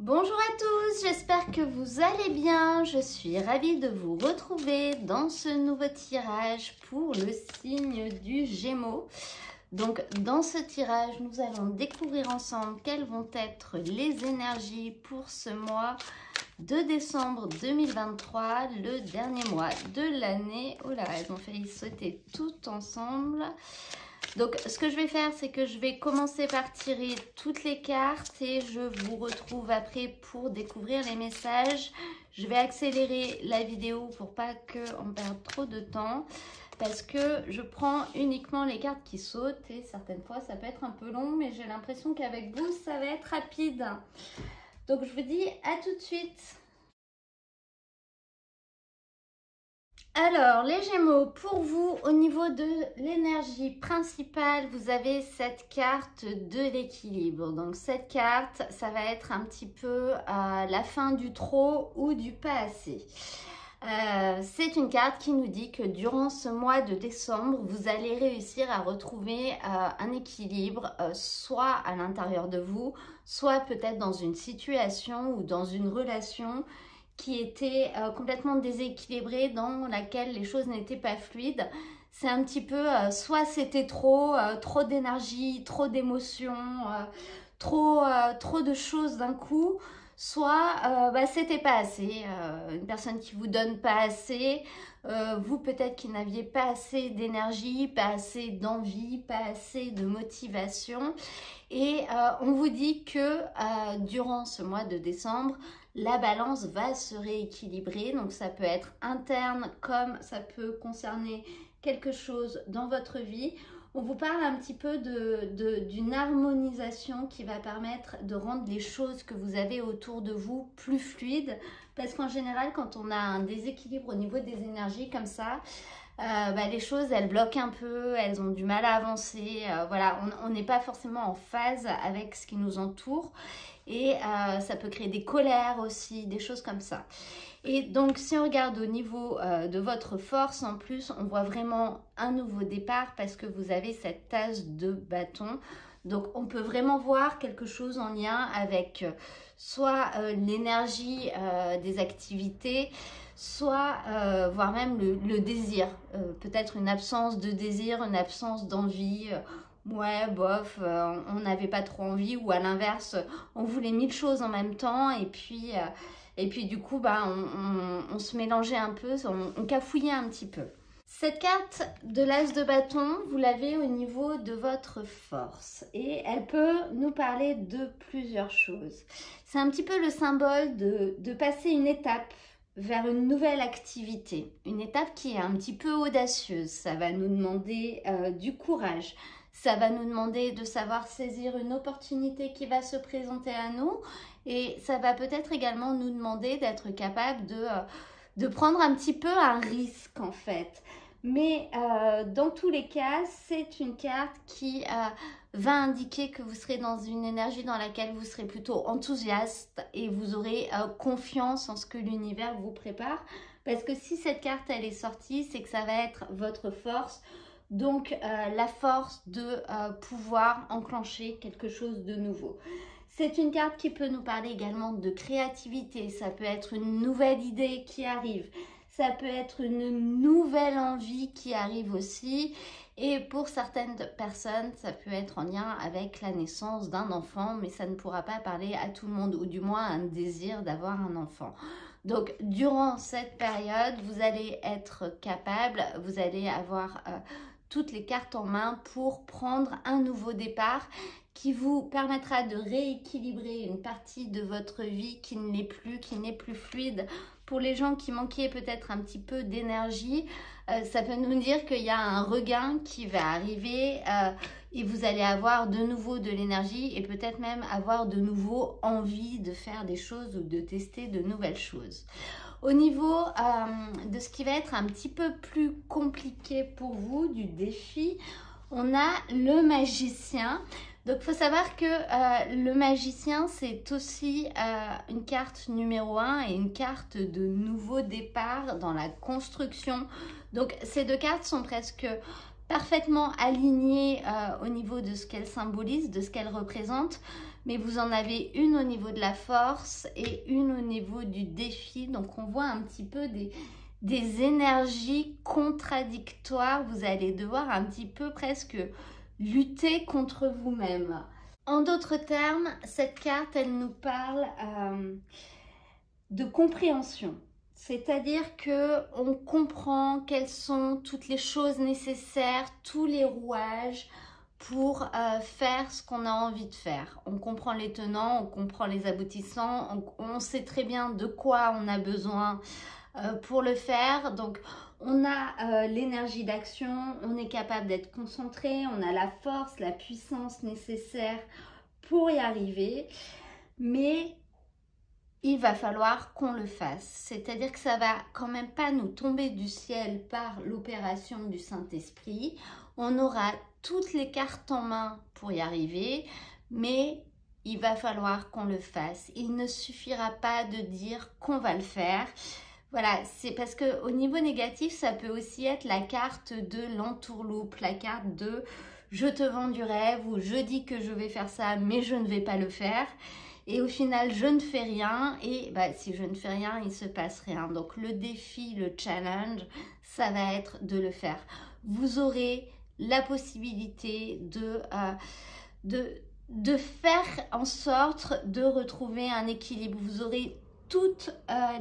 Bonjour à tous, j'espère que vous allez bien. Je suis ravie de vous retrouver dans ce nouveau tirage pour le signe du Gémeaux. Donc dans ce tirage, nous allons découvrir ensemble quelles vont être les énergies pour ce mois de décembre 2023, le dernier mois de l'année. Oh là, elles ont failli sauter toutes ensemble. Donc, ce que je vais faire, c'est que je vais commencer par tirer toutes les cartes et je vous retrouve après pour découvrir les messages. Je vais accélérer la vidéo pour pas qu'on perde trop de temps parce que je prends uniquement les cartes qui sautent et certaines fois, ça peut être un peu long, mais j'ai l'impression qu'avec vous, ça va être rapide. Donc, je vous dis à tout de suite. Alors, les Gémeaux, pour vous, au niveau de l'énergie principale, vous avez cette carte de l'équilibre. Donc, cette carte, ça va être un petit peu la fin du trop ou du pas assez. C'est une carte qui nous dit que durant ce mois de décembre, vous allez réussir à retrouver un équilibre, soit à l'intérieur de vous, soit peut-être dans une situation ou dans une relation qui était complètement déséquilibrée, dans laquelle les choses n'étaient pas fluides. C'est un petit peu, soit c'était trop d'énergie, trop d'émotions, trop de choses d'un coup, soit c'était pas assez, une personne qui vous donne pas assez, vous peut-être qui n'aviez pas assez d'énergie, pas assez d'envie, pas assez de motivation. Et on vous dit que durant ce mois de décembre, la balance va se rééquilibrer. Donc ça peut être interne comme ça peut concerner quelque chose dans votre vie. On vous parle un petit peu d'une harmonisation qui va permettre de rendre les choses que vous avez autour de vous plus fluides. Parce qu'en général, quand on a un déséquilibre au niveau des énergies comme ça, les choses, elles bloquent un peu, elles ont du mal à avancer. Voilà, on n'est pas forcément en phase avec ce qui nous entoure. Et ça peut créer des colères aussi, des choses comme ça. Et donc, si on regarde au niveau de votre force, en plus, on voit vraiment un nouveau départ parce que vous avez cette tasse de bâton. Donc, on peut vraiment voir quelque chose en lien avec soit l'énergie des activités, soit voire même le désir. Peut-être une absence de désir, une absence d'envie. Ouais, bof, on n'avait pas trop envie, ou à l'inverse, on voulait 1000 choses en même temps et puis du coup, on se mélangeait un peu, on cafouillait un petit peu. Cette carte de l'as de bâton, vous l'avez au niveau de votre force et elle peut nous parler de plusieurs choses. C'est un petit peu le symbole de passer une étape vers une nouvelle activité, une étape qui est un petit peu audacieuse. Ça va nous demander du courage. Ça va nous demander de savoir saisir une opportunité qui va se présenter à nous et ça va peut-être également nous demander d'être capable de prendre un petit peu un risque en fait. Mais dans tous les cas, c'est une carte qui va indiquer que vous serez dans une énergie dans laquelle vous serez plutôt enthousiaste et vous aurez confiance en ce que l'univers vous prépare. Parce que si cette carte elle est sortie, c'est que ça va être votre force. Donc, la force de pouvoir enclencher quelque chose de nouveau. C'est une carte qui peut nous parler également de créativité. Ça peut être une nouvelle idée qui arrive. Ça peut être une nouvelle envie qui arrive aussi. Et pour certaines personnes, ça peut être en lien avec la naissance d'un enfant. Mais ça ne pourra pas parler à tout le monde, ou du moins un désir d'avoir un enfant. Donc, durant cette période, vous allez être capable, vous allez avoir toutes les cartes en main pour prendre un nouveau départ qui vous permettra de rééquilibrer une partie de votre vie qui ne l'est plus, qui n'est plus fluide. Pour les gens qui manquaient peut-être un petit peu d'énergie, ça peut nous dire qu'il y a un regain qui va arriver et vous allez avoir de nouveau de l'énergie et peut-être même avoir de nouveau envie de faire des choses ou de tester de nouvelles choses. Au niveau de ce qui va être un petit peu plus compliqué pour vous, du défi, on a le magicien. Donc, il faut savoir que le magicien, c'est aussi une carte numéro 1 et une carte de nouveau départ dans la construction. Donc, ces deux cartes sont presque parfaitement alignées au niveau de ce qu'elles symbolisent, de ce qu'elles représentent, mais vous en avez une au niveau de la force et une au niveau du défi. Donc on voit un petit peu des énergies contradictoires. Vous allez devoir un petit peu presque lutter contre vous-même. En d'autres termes, cette carte, elle nous parle de compréhension. C'est-à-dire qu'on comprend quelles sont toutes les choses nécessaires, tous les rouages pour faire ce qu'on a envie de faire. On comprend les tenants, on comprend les aboutissants, on sait très bien de quoi on a besoin pour le faire. Donc on a l'énergie d'action, on est capable d'être concentré, on a la force, la puissance nécessaire pour y arriver, mais il va falloir qu'on le fasse. C'est-à-dire que ça va quand même pas nous tomber du ciel par l'opération du Saint-Esprit. On aura toutes les cartes en main pour y arriver, mais il va falloir qu'on le fasse. Il ne suffira pas de dire qu'on va le faire. Voilà, c'est parce que au niveau négatif, ça peut aussi être la carte de l'entourloupe, la carte de je te vends du rêve ou je dis que je vais faire ça, mais je ne vais pas le faire. Et au final, je ne fais rien et si je ne fais rien, il ne se passe rien. Donc le défi, le challenge, ça va être de le faire. Vous aurez la possibilité de faire en sorte de retrouver un équilibre. Vous aurez tous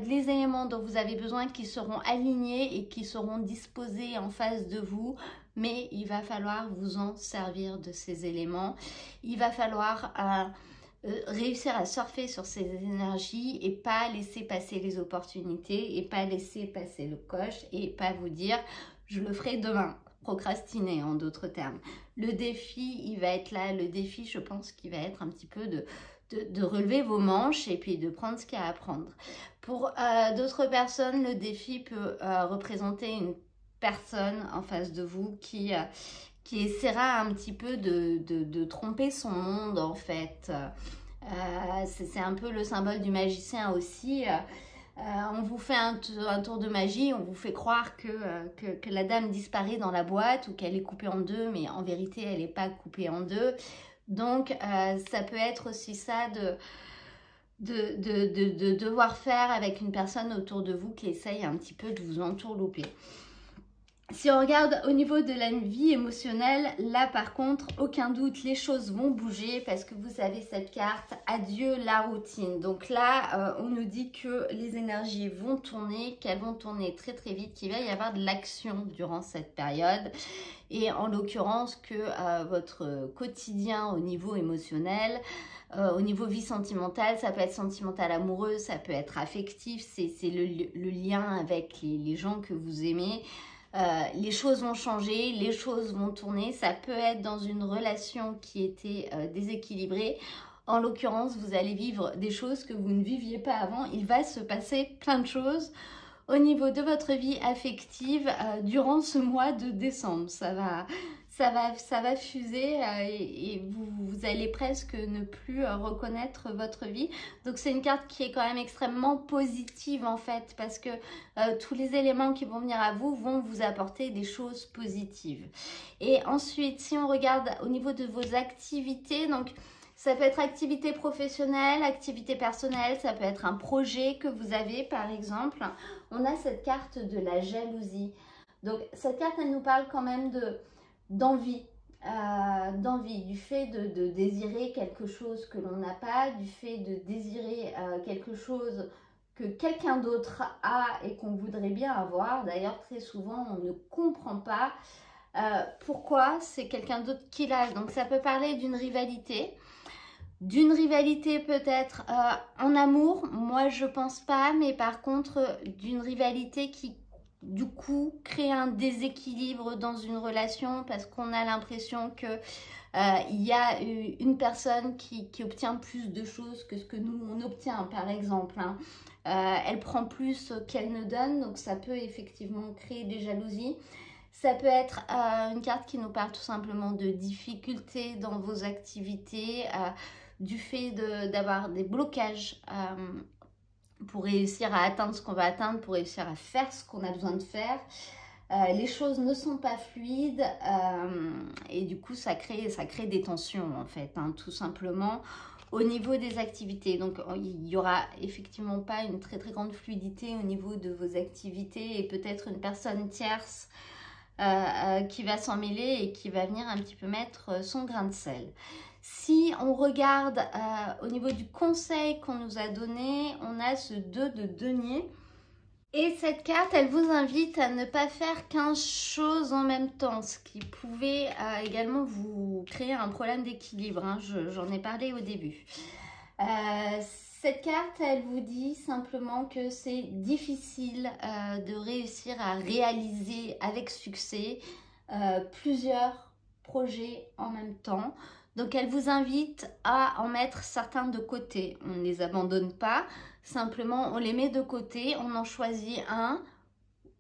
les éléments dont vous avez besoin qui seront alignés et qui seront disposés en face de vous, mais il va falloir vous en servir de ces éléments. Il va falloir réussir à surfer sur ces énergies et pas laisser passer les opportunités et pas laisser passer le coche et pas vous dire je le ferai demain. Procrastiner en d'autres termes. Le défi, il va être là. Le défi, je pense qu'il va être un petit peu de relever vos manches et puis de prendre ce qu'il y a à prendre. Pour d'autres personnes, le défi peut représenter une personne en face de vous qui essaiera un petit peu de tromper son monde en fait. C'est un peu le symbole du magicien aussi. On vous fait un tour de magie, on vous fait croire que la dame disparaît dans la boîte ou qu'elle est coupée en deux, mais en vérité elle n'est pas coupée en deux. Donc ça peut être aussi ça de devoir faire avec une personne autour de vous qui essaye un petit peu de vous entourlouper. Si on regarde au niveau de la vie émotionnelle, là par contre, aucun doute, les choses vont bouger parce que vous avez cette carte « Adieu la routine ». Donc là, on nous dit que les énergies vont tourner, qu'elles vont tourner très très vite, qu'il va y avoir de l'action durant cette période. Et en l'occurrence que votre quotidien au niveau émotionnel, au niveau vie sentimentale, ça peut être sentimental amoureux, ça peut être affectif, c'est le lien avec les gens que vous aimez. Les choses vont changer, les choses vont tourner, ça peut être dans une relation qui était déséquilibrée. En l'occurrence, vous allez vivre des choses que vous ne viviez pas avant. Il va se passer plein de choses au niveau de votre vie affective durant ce mois de décembre. Ça va fuser et vous allez presque ne plus reconnaître votre vie. Donc c'est une carte qui est quand même extrêmement positive en fait, parce que tous les éléments qui vont venir à vous vont vous apporter des choses positives. Et ensuite, si on regarde au niveau de vos activités, donc ça peut être activité professionnelle, activité personnelle, ça peut être un projet que vous avez par exemple. On a cette carte de la jalousie. Donc cette carte, elle nous parle quand même d'envie, du fait de désirer quelque chose que l'on n'a pas, du fait de désirer quelque chose que quelqu'un d'autre a et qu'on voudrait bien avoir. D'ailleurs, très souvent, on ne comprend pas pourquoi c'est quelqu'un d'autre qui l'a. Donc ça peut parler d'une rivalité peut-être en amour, moi je pense pas, mais par contre d'une rivalité qui du coup crée un déséquilibre dans une relation parce qu'on a l'impression que il y a une personne qui obtient plus de choses que ce que nous on obtient par exemple, hein. Elle prend plus qu'elle ne donne, donc ça peut effectivement créer des jalousies. Ça peut être une carte qui nous parle tout simplement de difficultés dans vos activités, du fait d'avoir des blocages pour réussir à atteindre ce qu'on va atteindre, pour réussir à faire ce qu'on a besoin de faire. les choses ne sont pas fluides et du coup ça crée des tensions en fait, hein, tout simplement au niveau des activités. Donc il n'y aura effectivement pas une très grande fluidité au niveau de vos activités et peut-être une personne tierce qui va s'en mêler et qui va venir un petit peu mettre son grain de sel. Si on regarde au niveau du conseil qu'on nous a donné, on a ce 2 de denier. Et cette carte, elle vous invite à ne pas faire 15 choses en même temps, ce qui pouvait également vous créer un problème d'équilibre, hein, j'en ai parlé au début. Cette carte, elle vous dit simplement que c'est difficile de réussir à réaliser avec succès plusieurs projets en même temps. Donc, elle vous invite à en mettre certains de côté. On ne les abandonne pas, simplement on les met de côté, on en choisit un,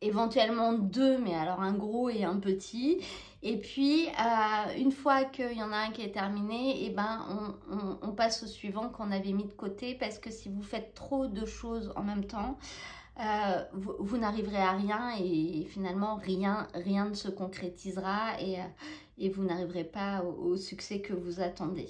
éventuellement deux, mais alors un gros et un petit. Et puis, une fois qu'il y en a un qui est terminé, et ben, on passe au suivant qu'on avait mis de côté, parce que si vous faites trop de choses en même temps, vous n'arriverez à rien et finalement rien ne se concrétisera et vous n'arriverez pas au succès que vous attendez.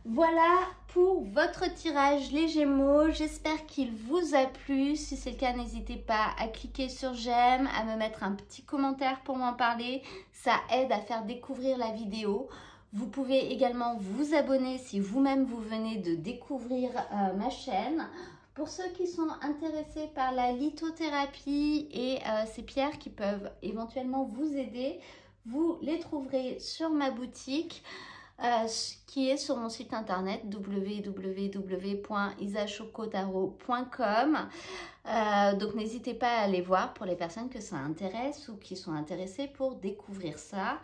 Voilà pour votre tirage les Gémeaux, j'espère qu'il vous a plu. Si c'est le cas, n'hésitez pas à cliquer sur j'aime, à me mettre un petit commentaire pour m'en parler, ça aide à faire découvrir la vidéo. Vous pouvez également vous abonner si vous-même vous venez de découvrir ma chaîne. Pour ceux qui sont intéressés par la lithothérapie et ces pierres qui peuvent éventuellement vous aider, vous les trouverez sur ma boutique qui est sur mon site internet www.isachocotaro.com. Donc n'hésitez pas à aller voir pour les personnes que ça intéresse ou qui sont intéressées pour découvrir ça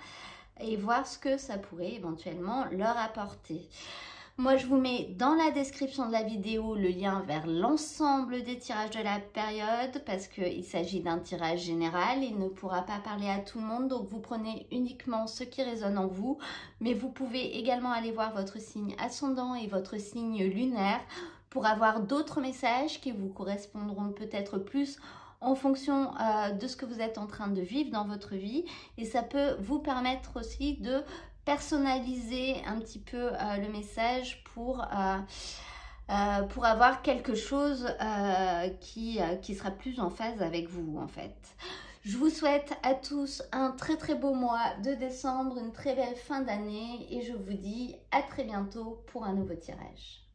et voir ce que ça pourrait éventuellement leur apporter. Moi, je vous mets dans la description de la vidéo le lien vers l'ensemble des tirages de la période parce qu'il s'agit d'un tirage général. Il ne pourra pas parler à tout le monde, donc vous prenez uniquement ce qui résonne en vous. Mais vous pouvez également aller voir votre signe ascendant et votre signe lunaire pour avoir d'autres messages qui vous correspondront peut-être plus en fonction de ce que vous êtes en train de vivre dans votre vie. Et ça peut vous permettre aussi de personnaliser un petit peu le message pour avoir quelque chose qui sera plus en phase avec vous en fait. Je vous souhaite à tous un très beau mois de décembre, une très belle fin d'année et je vous dis à très bientôt pour un nouveau tirage.